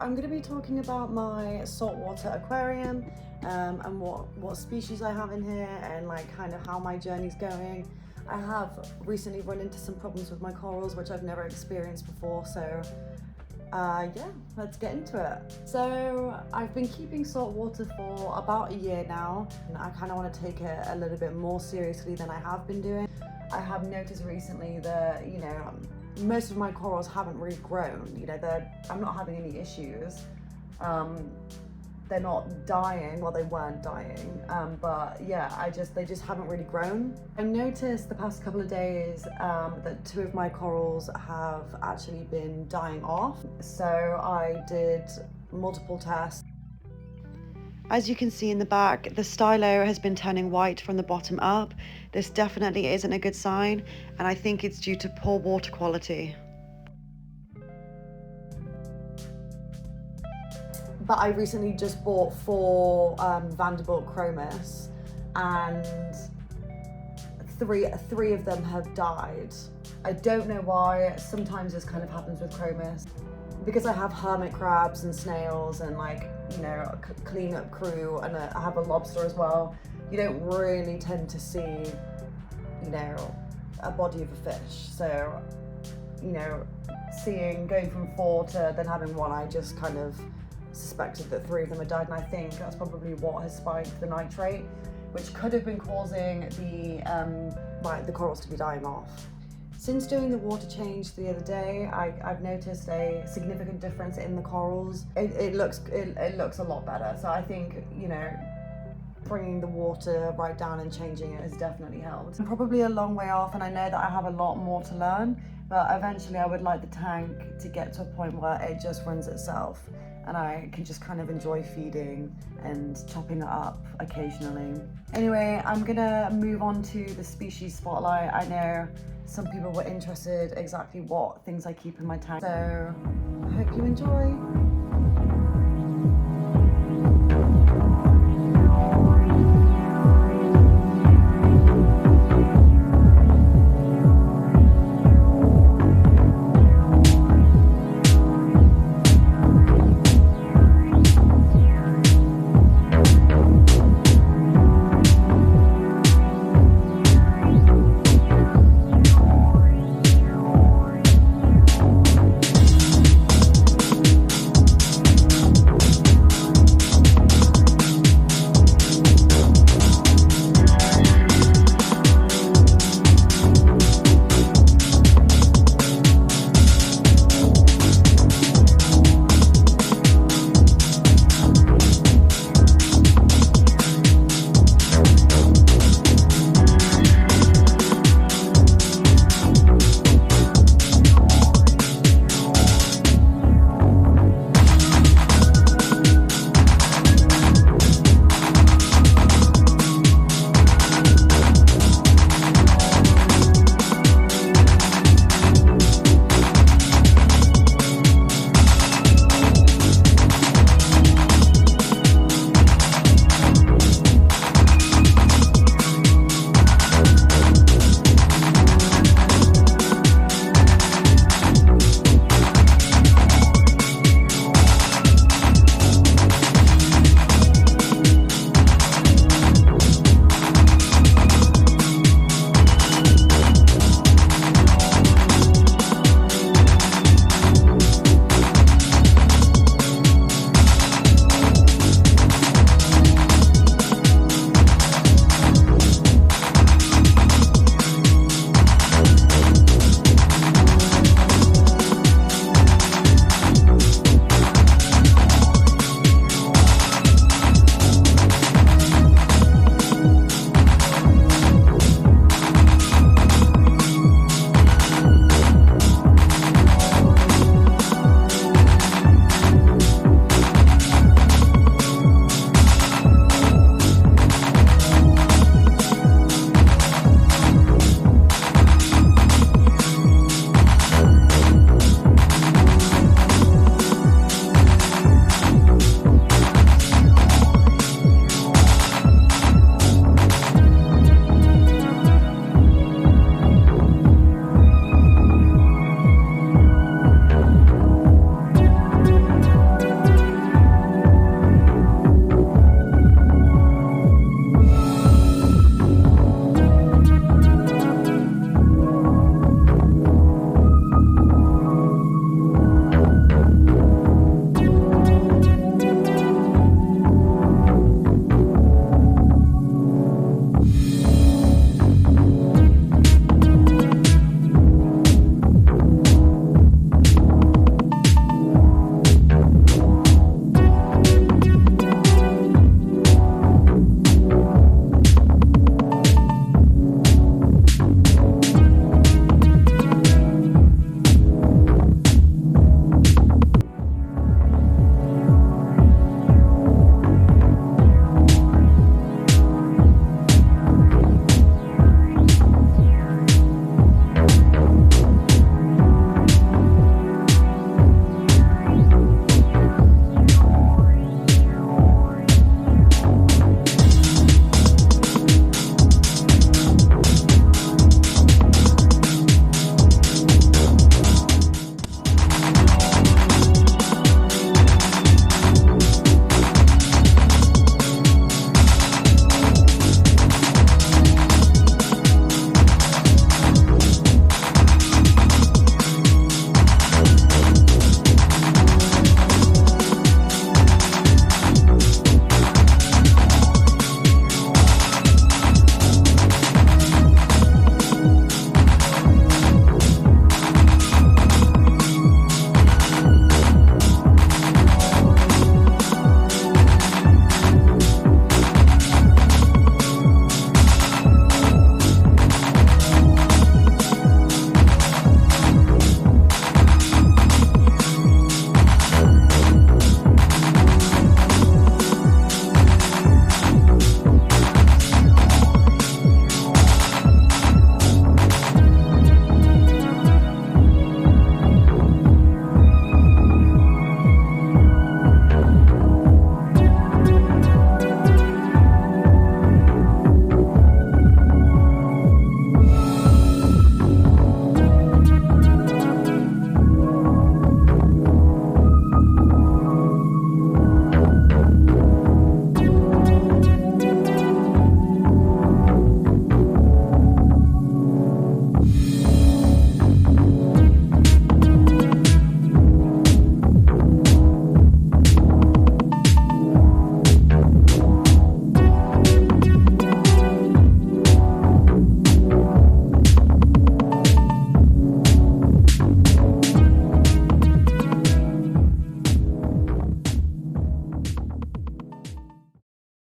I'm going to be talking about my saltwater aquarium and what species I have in here and like kind of how my journey's going. I have recently run into some problems with my corals which I've never experienced before, so yeah, let's get into it. So I've been keeping saltwater for about a year now, and I kind of want to take it a little bit more seriously than I have been doing. I have noticed recently that, most of my corals haven't really grown. I'm not having any issues. They're not dying, well, they weren't dying, but yeah, they just haven't really grown. I've noticed the past couple of days that two of my corals have actually been dying off. So I did multiple tests. As you can see in the back, the stylo has been turning white from the bottom up. This definitely isn't a good sign, and I think it's due to poor water quality. But I recently just bought 4 Vanderbilt chromis, and three of them have died. I don't know why. Sometimes this kind of happens with chromis. Because I have hermit crabs and snails and a cleanup crew, and I have a lobster as well, you don't really tend to see, a body of a fish. So, going from 4 to then having 1, I just kind of suspected that 3 of them had died, and I think that's probably what has spiked the nitrate, which could have been causing the corals to be dying off. Since doing the water change the other day, I've noticed a significant difference in the corals. It looks a lot better. So I think, bringing the water right down and changing it has definitely helped. I'm probably a long way off, and I know that I have a lot more to learn, but eventually I would like the tank to get to a point where it just runs itself and I can just kind of enjoy feeding and topping it up occasionally. Anyway, I'm gonna move on to the species spotlight. I know some people were interested exactly what things I keep in my tank, so I hope you enjoy.